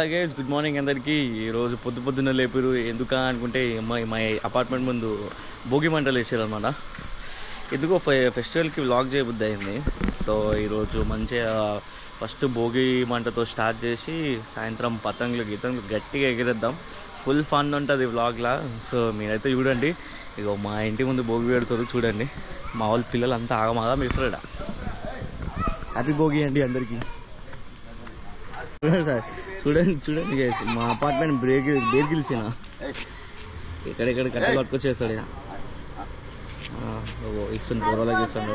అలాగే good morning అందరికీ. ఈరోజు పొద్దున్న లేపారు. ఎందుకు అనుకుంటే మా అపార్ట్మెంట్ ముందు భోగి మంటలు వేసారనమాట. ఎందుకో ఫెస్టివల్కి వ్లాగ్ చేయబుద్ధి అయింది. సో ఈరోజు మంచిగా ఫస్ట్ భోగి మంటతో స్టార్ట్ చేసి సాయంత్రం పతంగులు గట్టిగా ఎగిరేద్దాం. ఫుల్ ఫన్ ఉంటుంది వ్లాగ్లా. సో మీరైతే చూడండి. ఇగో మా ఇంటి ముందు భోగి పెడతారు చూడండి. మా వాళ్ళ పిల్లలు అంతా ఆగమాగా మిస్తారట. హ్యాపీ భోగి అండి అందరికీ. సార్ చూడండి గైస్, మా అపార్ట్మెంట్ బ్రేక్ గెలిచిన ఎక్కడెక్కడ కట్టెలు పట్టుకొచ్చేస్తాడు. ఇస్తుంది గొడవలకి ఇస్తాడు.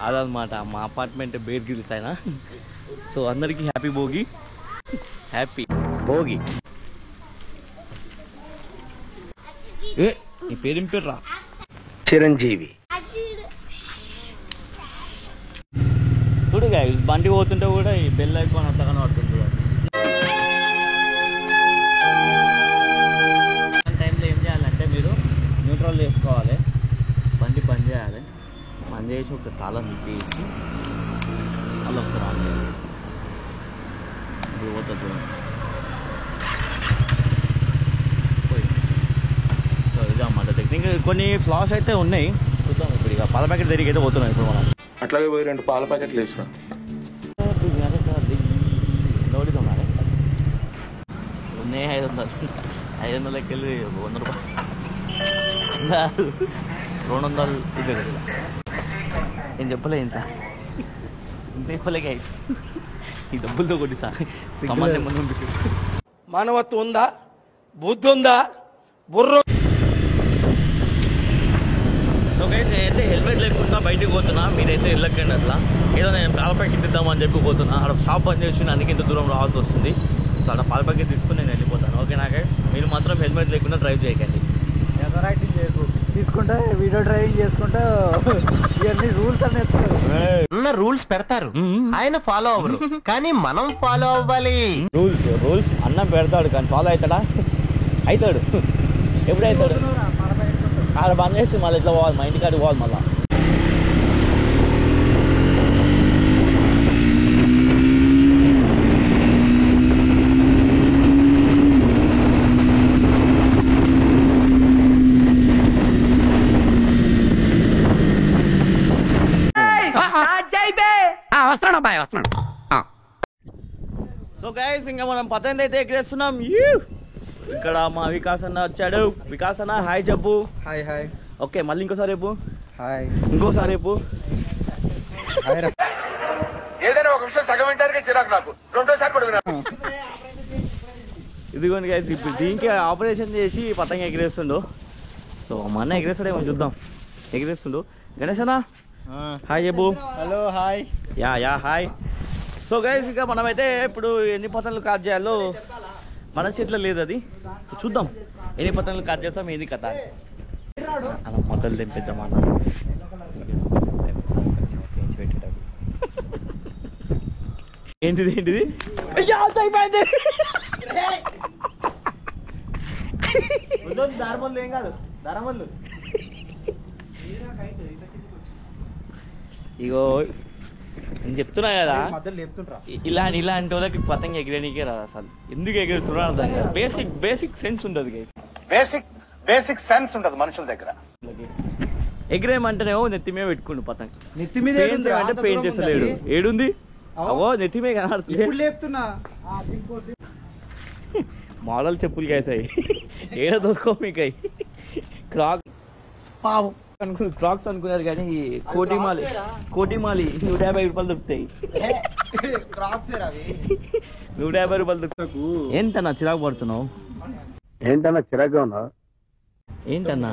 అదనమాట మా అపార్ట్మెంట్ బేర్ గిల్స్ ఆయన. సో అందరికీ హ్యాపీ భోగి. హ్యాపీ భోగి. నీ పేరేం పేర్రా? చిరంజీవి. చూడు గాయస్, బండి పోతుంటే కూడా ఈ బెల్ ఐకాన్ అట్లా కనబడుతుంది. టైంలో ఏం చేయాలంటే మీరు న్యూట్రల్ చేసుకోవాలి, బండి బంద్ చేయాలి. బంద్ చేసి ఒక తాళం తీసి అలా ఒకసారి ఆన్ చేయాలి. ఇప్పుడు పోతుంది చూడండి. సో ఇది అన్నమాట టెక్నిక్. కొన్ని ఫ్లాస్ అయితే ఉన్నాయి, చూద్దాం. ఇప్పుడు ఇక పాల ప్యాకెట్ దగ్గరికి అయితే పోతున్నాం ఇప్పుడు మనం. అట్లాగే పోయి 2 పాల ప్యాకెట్లు వేసిన ఉన్నాయి. 500 వెళ్ళి 100 రూపాయలు 200 ఇది కదా. నేను చెప్పలే ఇంత చెప్పలే గైస్. ఈ డబ్బులతో కొట్టిస్తా. మానవత్వం ఉందా, బుద్ధి ఉందా, బుర్ర? సో గైస్, నేనైతే హెల్మెట్ లేకుండా బయటకు పోతున్నా. మీరైతే వెళ్ళకండి అట్లా. ఏదో నేను పాల ప్యాకెట్ ఇద్దామని చెప్పి పోతున్నా. అక్కడ షాప్ బంద్ చేసి అందుకే ఇంత దూరం రావాల్సి వస్తుంది. సో అక్కడ పాల ప్యాకెట్ తీసుకుని నేను వెళ్ళిపోతాను. ఓకేనా గైస్? మీరు మాత్రం హెల్మెట్ లేకుండా డ్రైవ్ చేయకండి. రైటింగ్ చేయకు, తీసుకుంటే వీడియో డ్రైవింగ్ చేసుకుంటే ఇవన్నీ రూల్స్ అన్నీ ఉన్న రూల్స్ పెడతారు, ఆయన ఫాలో అవ్వరు, కానీ మనం ఫాలో అవ్వాలి. రూల్స్ అన్నం పెడతాడు కానీ ఫాలో అవుతాడా? అవుతాడు. ఎప్పుడు అవుతాడు? ఆడ బంద్ చేసి మళ్ళీ ఇట్లా పోవాలి, మా ఇంటికాడికి పోవాలి మళ్ళీ. వస్తున్నాడు అబ్బాయి, వస్తున్నాడు. సో గైస్, ఇంకా మనం పతంగి అయితే ఎగరేస్తున్నాం. ఇక్కడ మా వికాస్ అన్న వచ్చాడు. వికాస్ అన్న హాయ్ చెప్పు. Hi hi. ఓకే, మళ్ళీ ఇంకోసారి రేపు హాయ్, ఇంకోసారి రేపు. ఏదైనా ఒక విషయం సగం వింటానికి చిరాకు నాకు, రెండోసారి కూడా వినాలి. ఇదిగోండి గైస్, ఇప్పుడు దీనికి ఆపరేషన్ చేసి పతంగి ఎగిరేస్తుండు. సో మా అన్న ఎగిరేస్తాడేమో చూద్దాం. ఎగిరేస్తుండు. గణేష్ అన్న హాయ్ చెప్పు. Hello hi. Yeah hi. So guys, ఇక మనమైతే ఇప్పుడు ఎన్ని పతంగులు కాట్ చేయాలో మన చేతిలో లేదు. అది చూద్దాం ఎన్ని పతంగులు కాట్ చేస్తాం, ఏది కథ అలా మొదలు తెంపిద్దాం అన్న. ఏంటిది అయిపోయింది. దారమల్లు ఏం కాదు, దారమల్లు. ఇగో నేను చెప్తున్నా కదా, మధ్యలో లేపుతుంటా. ఇలాంటి వాళ్ళకి పతంగి ఎగిరేనికే రాదు అసలు. ఎందుకు ఎగిరేస్తున్నా అర్థం కాదు. బేసిక్ సెన్స్ ఉంటుంది. బేసిక్ సెన్స్ ఉండదు మనుషుల దగ్గర. ఎగిరేయమంటేనేమో నెత్తి మీద పెట్టుకుండు పతంగి. నెత్తి మీద అంటే పెయింట్ చేస్తలేడు. ఏడుంది అవో నెత్తి మీద కనబడుతుంది. లేపుతున్నా మోడల్ చెప్పులు కాసాయి. ఏడ దొరకో మీకు అయి. క్రాక్స్ అనుకున్నారు కానీ కోటిమాలి 150 రూపాయలు దొరుకుతాయి. 150 రూపాయలు దొరుకుతాకు. ఏంటన్నా చిరాకు పడుతున్నావు? ఏంటన్నా చిరాగ్గా ఉన్నా? ఏంటన్నా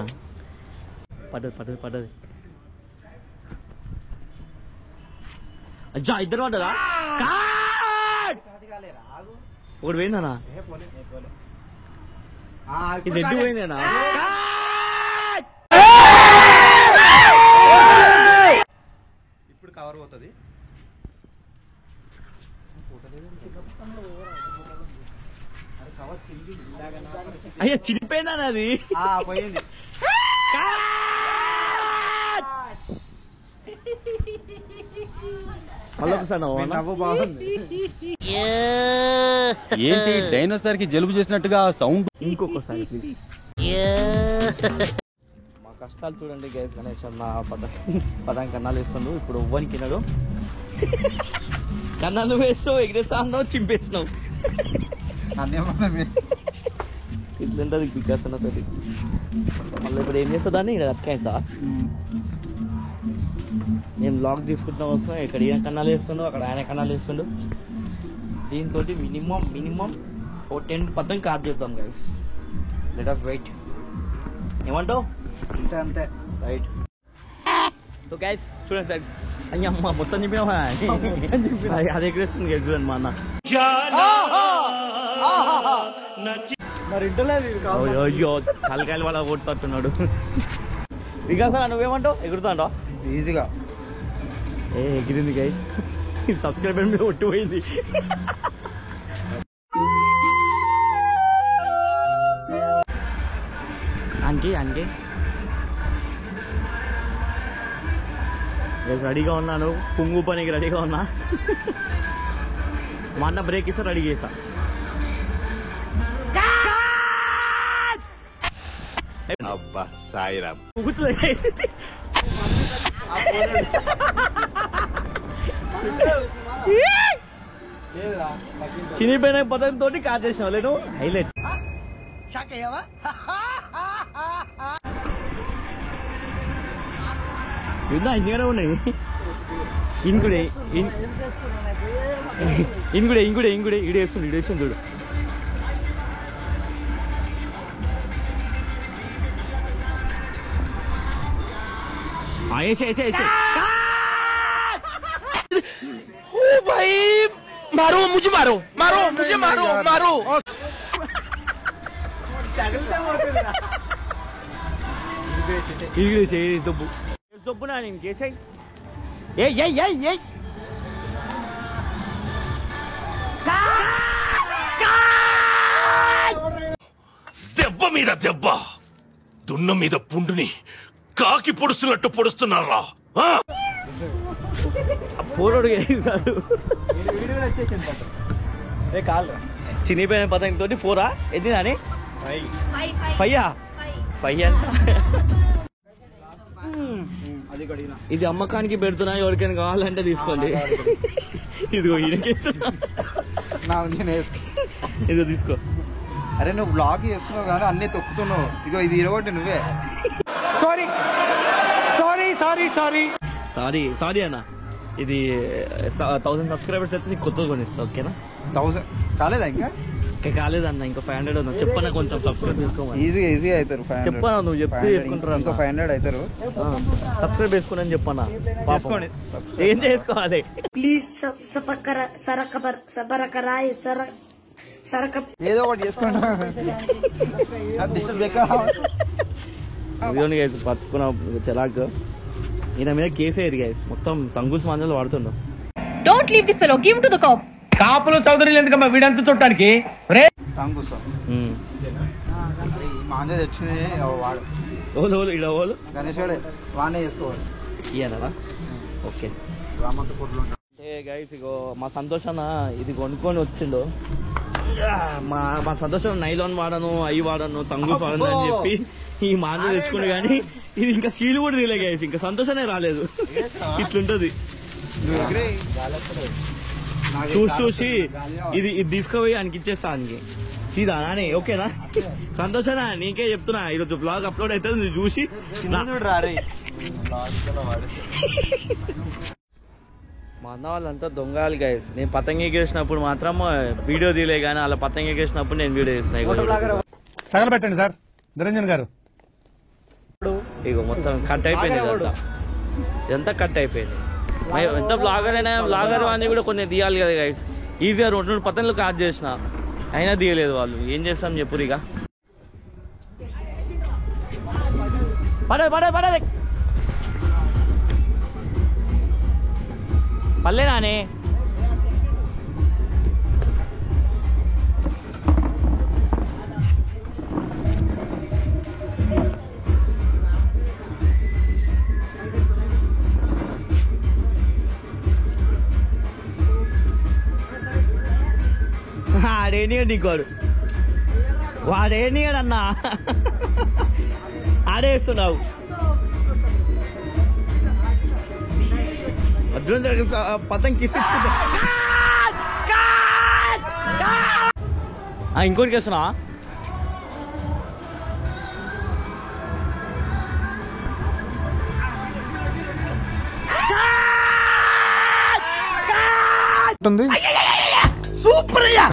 పడ్డది. అజ్జా, ఇద్దరు పడ్డదా? ఒకటి పోయిందన్నా. ఇది ఎడ్డు పోయిందేనా? ఇప్పుడు కవర్ పోతుంది. అయ్యా చిరిపోయిందా అది? పోయింది. మళ్ళీ ఒకసారి నవ్వు బాగుంది. ఏంటి డైనోసార్ కి జలుబు చేసినట్టుగా సౌండ్? ఇంకొకసారి ప్లీజ్. మా కష్టాలు చూడండి గైస్. గణేష్ అన్న పదం కన్నాలు వేస్తుండు. ఇప్పుడు ఎవ్వరికి తినడు. కన్నాలు వేస్తావు, ఎగిరేస్తా అన్నావు, చింపేసినావు. ఇట్లుంటది బికాస్ అన్నతోటి. మళ్ళీ ఇప్పుడు ఏం చేస్తా దాన్ని ఇక్కడ అట్కాయిస్తా. నేను లాక్ తీసుకుంటున్నాం వస్తున్నాం. ఇక్కడ ఈయన కన్నాలు వేస్తుండు, అక్కడ ఆయన కన్నాలు వేస్తుండు. దీంతో మినిమం ఓ 10 పద్దం కాదు చెప్తాం గైస్. Let us wait. ఏమంటావు? అంతే రైట్. సో గైస్ చూడండి సార్. అయ్యమ్మ మొత్తం చెప్పినావా? అది ఎక్కడేస్తుంది గైస్ చూడండి మా అన్న. మరి ఇంటలేదు. అయ్యో తలకాయలు వాళ్ళ కొట్టుతున్నాడు. వికాస్ అన్న నువ్వేమంటావు? ఎగురుతాంటావు? ఈజీగా ఎగిరింది గైస్. సబ్స్క్రైబర్ మీద ఒట్టిపోయింది. అంకే రెడీగా ఉన్నాను. పుంగు పనికి రెడీగా ఉన్నా. మా అన్న బ్రేక్ ఇస్తా రెడీ చేస్తా. అబ్బా సాయిరామ్. చినిపోయిన పదంతో కాచేసినావు లేదు. హైలైట్. విన్నా ఇందుగానే ఉన్నాయి. ఇంకుడే ఇడేస్తుంది చూడు. ऐसे ओ भाई मारो मुझे मारो దొబ్బు నా నేను చేసాయి. దెబ్బ మీద దెబ్బ, దున్న మీద పుండుని కాకి పొడుస్తున్నట్టు పొడుస్తున్నారా? పోరాడు కాదు చినిపోయిన పతంతో 4 ఎది అని 5 అది కడిగిన. ఇది అమ్మకానికి పెడుతున్నా, ఎవరికైనా కావాలంటే తీసుకోండి. ఇదిగో ఇదిగో తీసుకో. అరే నువ్వు బ్లాగ్ చేస్తున్నావు కానీ అన్ని తొక్కుతున్నావు. ఇగో ఇది ఇరగొట్టి నువ్వే. సారీ అన్న. ఇది 1000 సబ్స్క్రైబర్స్ అయితే నీకు కొత్తగా కొనిస్తా. ఓకేనా? 1000 కాలేదా ఇంకా కాలేదన్న. ఇంకా 500 ఉన్నా. చెప్పన్నా కొంచెం సబ్స్క్రైబ్ చేసుకోమని. ఈజీ అవుతారు. చెప్పనా నువ్వు చెప్తే చేసుకుంటారా? ఇంకో 500 అవుతారు. సబ్స్క్రైబ్ చేసుకోనని చెప్పన్నా. చేసుకోండి. ఏం చేసుకోవాలి? ప్లీజ్ ఏదో ఒకటి చేసుకోండి. పట్టుకున్న చెలాక్. ఈయన మీద కేసేది గైస్. మొత్తం తంగుస్ మాంజలు వాడుతుండ. Don't leave this fellow, give to the cop. కాపులు చౌదరి ఎందుకమ్మా వీడంతా చుట్టానికి? మాంజ తెచ్చింది వాడు. ఓలు ఇడ ఓలు గణేష్ వాడే చేసుకోవాలి. ఇయ్యనా? ఓకే. అంటే గైస్ ఇగో మా సంతోషన్న ఇది కొనుక్కొని వచ్చిండు. మా సంతోషం నైలాన్ వాడను, అవి వాడను, తంగుస్ వాడను అని చెప్పి ఈ మాంజ తెచ్చుకుండు. కానీ ఇది ఇంకా సీలు కూడా తీయలే గైస్. ఇంకా సంతోషమే రాలేదు. ఇట్లుంటది. చూసి ఇది తీసుకోపోయి ఆయనకి ఇచ్చేస్తా. ఆయనకి సీదా నాని. ఓకేనా? సంతోషనా? నీకే చెప్తున్నా. ఈరోజు బ్లాగ్ అప్లోడ్ అవుతుంది. నువ్వు చూసి మా అన్న వాళ్ళంతా దొంగలు గైస్. నేను పతంగి ఎగేసినప్పుడు మాత్రం వీడియో తీయలే, కానీ అలా పతంగి ఎగేసినప్పుడు నేను వీడియో చేస్తున్నా. తగలబెట్టండి సార్ నిరంజన్ గారు. ఇగో మొత్తం కట్ అయిపోయింది. ఇదంతా కట్ అయిపోయింది. ఎంత బ్లాగర్ అయినా బ్లాగర్ అని కూడా కొన్ని తీయాలి కదా గైస్. ఈజీగా 2 పతంగులు కాట్ చేసిన అయినా తీయలేదు వాళ్ళు. ఏం చేస్తాం చెప్పురు. ఇక పడే పల్లె నానే. ఏనియడు నీకోడు వాడు ఏనియడు అన్నా ఆడేస్తున్నావు పతంగ్ కిసి ఇంకోటికి వేస్తున్నా సూపర్ అయ్యా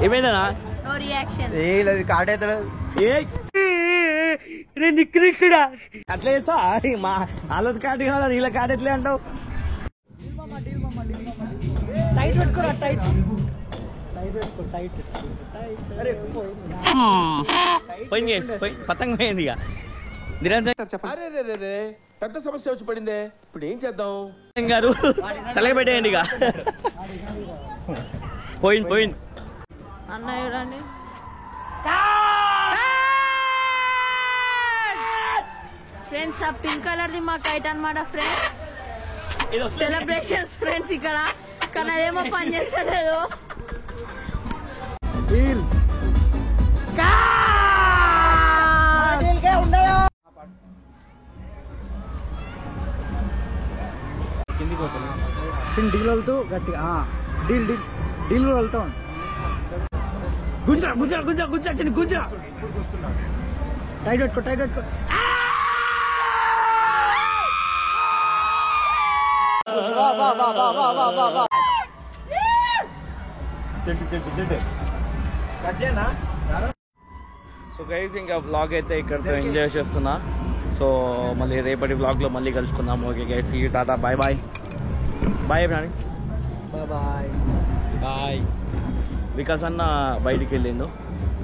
ఏమైందా No reaction. నిక్రిస్తుడా అట్లా చేస్తా మా వాళ్ళది కాటు కాదు వీళ్ళ కాటు ఎట్లే అంటావు టైట్ పెట్టుకోరా టైట్ పెట్టుకో టైట్ పోయింది పతంగ పోయింది ఇక పెద్ద సమస్య వచ్చి పడిందే ఇప్పుడు ఏం చేద్దాం గారు తలకి పెట్టేయండి ఇక పోయింది అన్న చూడండి ఫ్రెండ్స్ ఆ పింక్ కలర్ ది మా కైట్ అన్నమాట ఫ్రెండ్స్ సెలబ్రేషన్స్ ఫ్రెండ్స్ ఇక్కడ కానీ అదేమో పని చేస్తలేదు చిన్న డీల్ వెళ్తూ గట్టిగా డీల్ డీల్ డీల్ కూడా వెళ్తా గుంజరా చిన్న గుంజరా టైట్ పెట్టుకో సో గైస్ ఇంకా వ్లాగ్ అయితే ఇక్కడ ఎంజాయ్ చేస్తున్నా సో మళ్ళీ రేపటి వ్లాగ్లో మళ్ళీ కలుసుకుందాం ఓకే గైస్ ఈ టాటా బాయ్ ప్రాణి బాయ్ వికాస్ అన్న బయటికి వెళ్ళిండు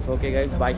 సో ఓకే గైస్ బాయ్